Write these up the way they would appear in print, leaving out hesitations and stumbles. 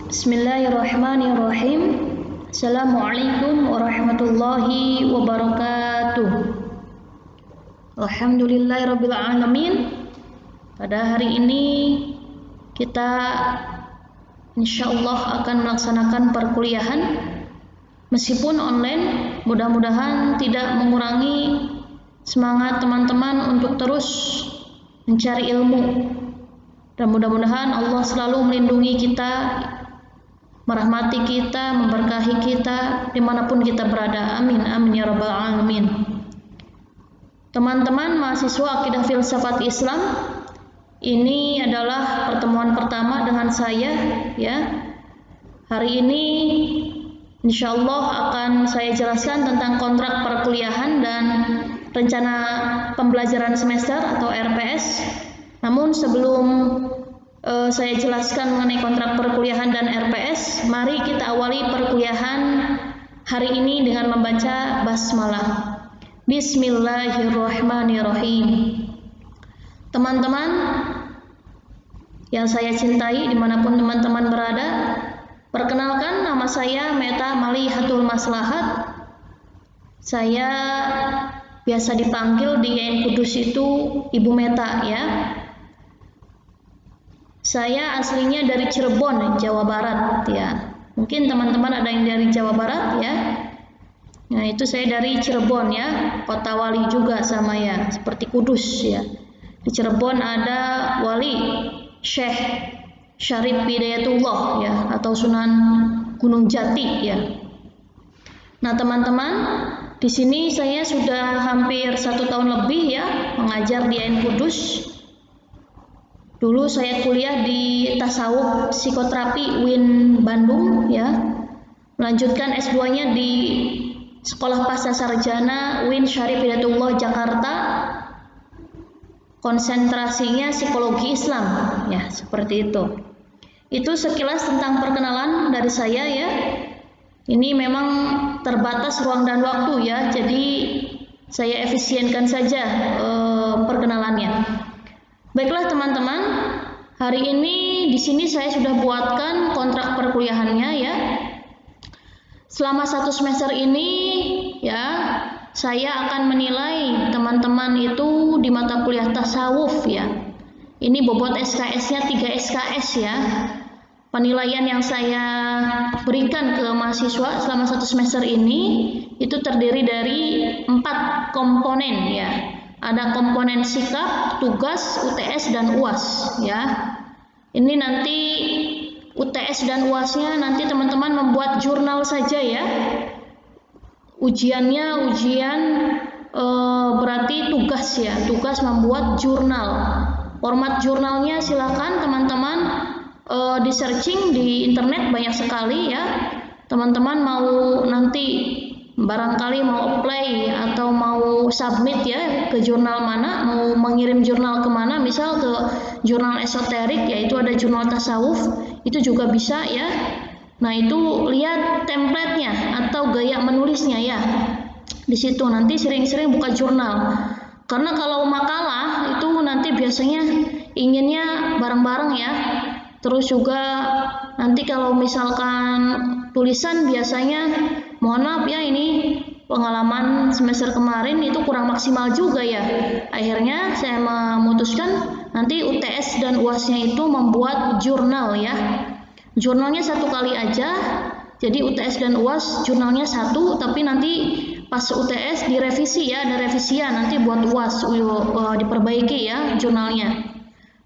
Bismillahirrahmanirrahim. Assalamualaikum warahmatullahi wabarakatuh. Alhamdulillahirabbil alamin. Pada hari ini kita insyaallah akan melaksanakan perkuliahan meskipun online. Mudah-mudahan tidak mengurangi semangat teman-teman untuk terus mencari ilmu. Dan mudah-mudahan Allah selalu melindungi kita, merahmati kita, memberkahi kita dimanapun kita berada. Amin, amin ya rabbal alamin. Teman-teman mahasiswa Akidah Filsafat Islam, ini adalah pertemuan pertama dengan saya ya. Hari ini insyaallah akan saya jelaskan tentang kontrak perkuliahan dan rencana pembelajaran semester atau RPS. Namun sebelum saya jelaskan mengenai kontrak perkuliahan dan RPS, mari kita awali perkuliahan hari ini dengan membaca basmalah. Bismillahirrahmanirrahim. Teman-teman yang saya cintai dimanapun teman-teman berada, perkenalkan nama saya Meta Malihatul Maslahat. Saya biasa dipanggil di YN Kudus itu Ibu Meta ya. Saya aslinya dari Cirebon, Jawa Barat ya. Mungkin teman-teman ada yang dari Jawa Barat ya. Nah, itu saya dari Cirebon ya, kota wali juga sama ya, seperti Kudus ya. Di Cirebon ada wali Syekh Syarif Hidayatullah ya, atau Sunan Gunung Jati ya. Nah, teman-teman, di sini saya sudah hampir 1 tahun lebih ya mengajar di YN Kudus. Dulu saya kuliah di Tasawuf Psikoterapi UIN Bandung ya. Melanjutkan S2-nya di Sekolah Pasca Sarjana UIN Syarif Hidayatullah Jakarta. Konsentrasinya psikologi Islam ya, seperti itu. Itu sekilas tentang perkenalan dari saya ya. Ini memang terbatas ruang dan waktu ya, jadi saya efisienkan saja perkenalannya. Baiklah teman-teman, hari ini di sini saya sudah buatkan kontrak perkuliahannya ya. Selama 1 semester ini ya, saya akan menilai teman-teman itu di mata kuliah tasawuf ya. Ini bobot SKS-nya 3 SKS ya. Penilaian yang saya berikan ke mahasiswa selama 1 semester ini itu terdiri dari 4 komponen ya. Ada komponen sikap, tugas, UTS, dan UAS ya. Ini nanti UTS dan UAS-nya nanti teman-teman membuat jurnal saja ya. Ujiannya ujian berarti tugas ya. Tugas membuat jurnal. Format jurnalnya silakan teman-teman di searching di internet banyak sekali ya. Teman-teman mau nanti barangkali mau apply atau mau submit ya ke jurnal mana, mau mengirim jurnal kemana, misal ke jurnal esoterik yaitu ada jurnal tasawuf, itu juga bisa ya. Nah, itu lihat template-nya atau gaya menulisnya ya. Di situ nanti sering-sering buka jurnal. Karena kalau makalah itu nanti biasanya inginnya bareng-bareng ya. Terus juga nanti kalau misalkan tulisan biasanya mohon maaf ya, ini pengalaman semester kemarin itu kurang maksimal juga ya. Akhirnya saya memutuskan nanti UTS dan UAS-nya itu membuat jurnal ya. Jurnalnya 1 kali aja. Jadi UTS dan UAS jurnalnya 1, tapi nanti pas UTS direvisi ya, ada revisian nanti buat UAS diperbaiki ya jurnalnya.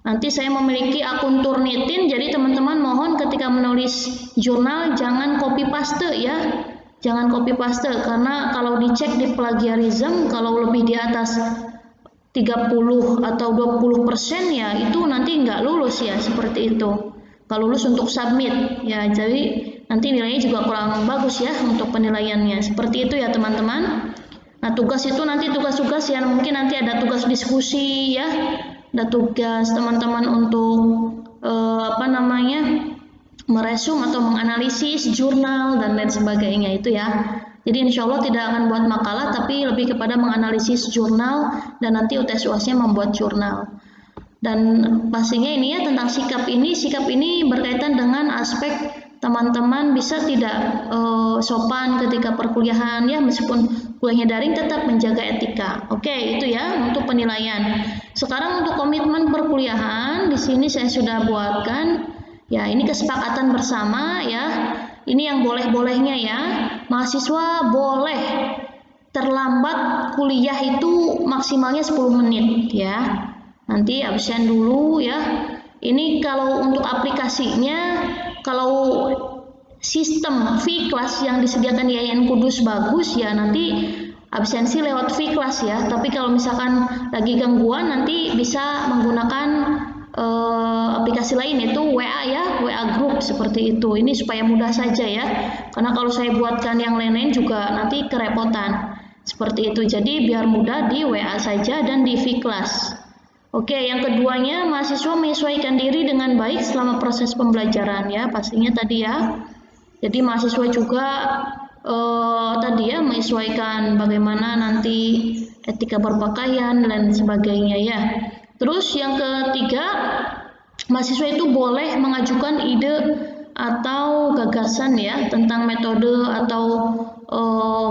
Nanti saya memiliki akun Turnitin, jadi teman-teman mohon ketika menulis jurnal jangan copy paste ya. Jangan copy paste, karena kalau dicek di plagiarism, kalau lebih di atas 30 atau 20% ya itu nanti nggak lulus ya, seperti itu. Nggak lulus untuk submit ya, jadi nanti nilainya juga kurang bagus ya untuk penilaiannya. Seperti itu ya teman-teman. Nah, tugas itu nanti tugas-tugas ya, mungkin nanti ada tugas diskusi ya, ada tugas teman-teman untuk meresum atau menganalisis jurnal dan lain sebagainya itu ya. Jadi insya Allah tidak akan buat makalah, tapi lebih kepada menganalisis jurnal dan nanti UTS UAS-nya membuat jurnal. Dan pastinya ini ya tentang sikap ini berkaitan dengan aspek teman-teman bisa tidak sopan ketika perkuliahan ya, meskipun kuliahnya daring tetap menjaga etika. Oke, itu ya untuk penilaian. Sekarang untuk komitmen perkuliahan di sini saya sudah buatkan ya, ini kesepakatan bersama ya. Ini yang boleh-bolehnya ya. Mahasiswa boleh terlambat kuliah itu maksimalnya 10 menit ya. Nanti absen dulu ya. Ini kalau untuk aplikasinya, kalau sistem V-Class yang disediakan YIN Kudus bagus ya, nanti absensi lewat V-Class ya. Tapi kalau misalkan lagi gangguan, nanti bisa menggunakan aplikasi lain, yaitu WA ya, WA Group seperti itu. Ini supaya mudah saja ya, karena kalau saya buatkan yang lain-lain juga nanti kerepotan seperti itu. Jadi biar mudah di WA saja dan di V-Class. Oke, yang keduanya, mahasiswa menyesuaikan diri dengan baik selama proses pembelajaran ya, pastinya tadi ya. Jadi mahasiswa juga tadi ya, menyesuaikan bagaimana nanti etika berpakaian dan sebagainya ya. Terus yang ketiga, mahasiswa itu boleh mengajukan ide atau gagasan ya tentang metode atau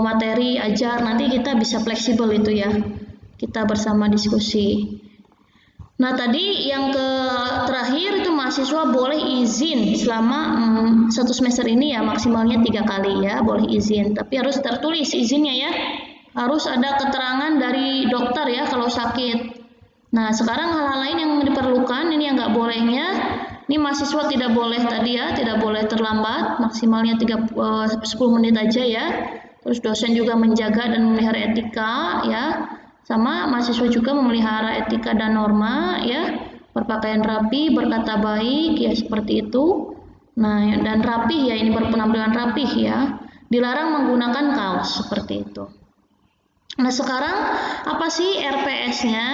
materi ajar. Nanti kita bisa fleksibel itu ya, kita bersama diskusi. Nah tadi yang terakhir itu mahasiswa boleh izin selama 1 semester ini ya, maksimalnya 3 kali ya boleh izin, tapi harus tertulis izinnya ya, harus ada keterangan dari dokter ya kalau sakit. Nah sekarang hal-hal lain yang diperlukan, ini yang nggak bolehnya, ini mahasiswa tidak boleh tadi ya, tidak boleh terlambat, maksimalnya 10 menit aja ya. Terus dosen juga menjaga dan memelihara etika ya, sama mahasiswa juga memelihara etika dan norma ya, berpakaian rapi, berkata baik ya, seperti itu. Nah dan rapih ya, ini berpenampilan rapih ya, dilarang menggunakan kaos seperti itu. Nah sekarang apa sih RPS-nya?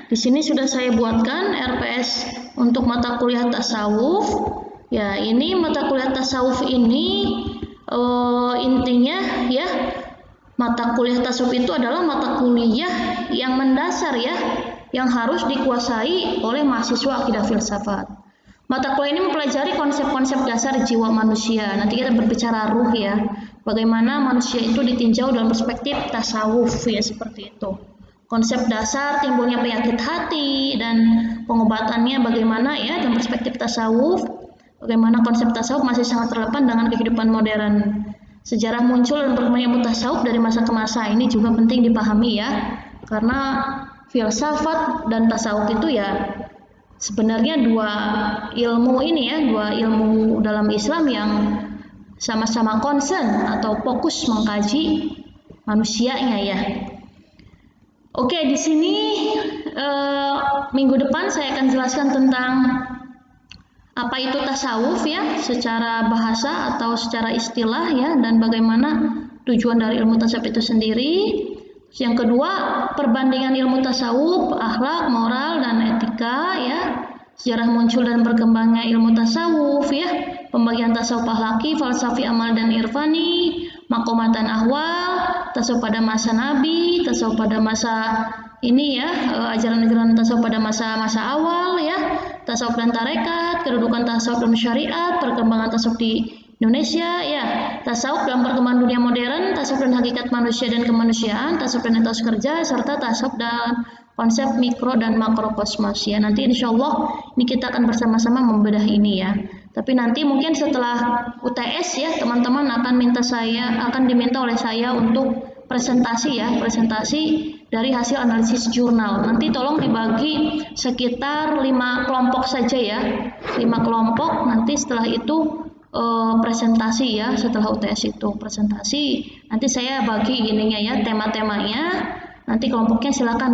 Di sini sudah saya buatkan RPS untuk mata kuliah tasawuf. Ya ini mata kuliah tasawuf ini intinya ya, mata kuliah tasawuf itu adalah mata kuliah yang mendasar ya, yang harus dikuasai oleh mahasiswa akidah filsafat. Mata kuliah ini mempelajari konsep-konsep dasar jiwa manusia. Nanti kita berbicara ruh ya, bagaimana manusia itu ditinjau dalam perspektif tasawuf ya, seperti itu. Konsep dasar timbulnya penyakit hati dan pengobatannya bagaimana ya dalam perspektif tasawuf. Bagaimana konsep tasawuf masih sangat relevan dengan kehidupan modern. Sejarah muncul dan berkembangnya tasawuf dari masa ke masa, ini juga penting dipahami ya, karena filsafat dan tasawuf itu ya sebenarnya dua ilmu ini ya, dua ilmu dalam Islam yang sama-sama concern atau fokus mengkaji manusianya ya. Oke, di sini minggu depan saya akan jelaskan tentang apa itu tasawuf ya, secara bahasa atau secara istilah ya, dan bagaimana tujuan dari ilmu tasawuf itu sendiri. Yang kedua, perbandingan ilmu tasawuf, akhlak, moral, dan etika ya, sejarah muncul dan berkembangnya ilmu tasawuf ya, pembagian tasawuf akhlaki, falsafi, amal, dan irfani, makomatan ahwal, tasawuf pada masa Nabi, tasawuf pada masa ini ya, ajaran-ajaran tasawuf pada masa-masa awal ya, tasawuf dan tarekat, kedudukan tasawuf dalam syariat, perkembangan tasawuf di Indonesia ya, tasawuf dalam perkembangan dunia modern, tasawuf dan hakikat manusia dan kemanusiaan, tasawuf dan etos kerja, serta tasawuf dan konsep mikro dan makrokosmos ya. Nanti insya Allah ini kita akan bersama-sama membedah ini ya. Tapi nanti mungkin setelah UTS ya, teman-teman akan diminta oleh saya untuk presentasi ya, presentasi dari hasil analisis jurnal. Nanti tolong dibagi sekitar 5 kelompok saja ya, 5 kelompok. Nanti setelah itu presentasi ya, setelah UTS itu presentasi, nanti saya bagi ininya ya, tema-temanya. Nanti kelompoknya silakan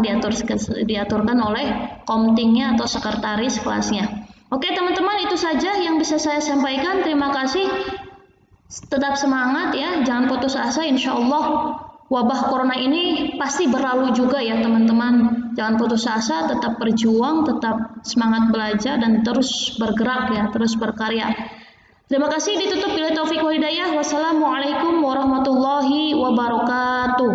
diaturkan oleh komtingnya atau sekretaris kelasnya. Oke teman-teman, itu saja yang bisa saya sampaikan. Terima kasih, tetap semangat ya, jangan putus asa. Insya Allah wabah corona ini pasti berlalu juga ya teman-teman. Jangan putus asa, tetap berjuang, tetap semangat belajar, dan terus bergerak ya, terus berkarya. Terima kasih, ditutup bila taufik wa hidayah. Wassalamualaikum warahmatullahi wabarakatuh.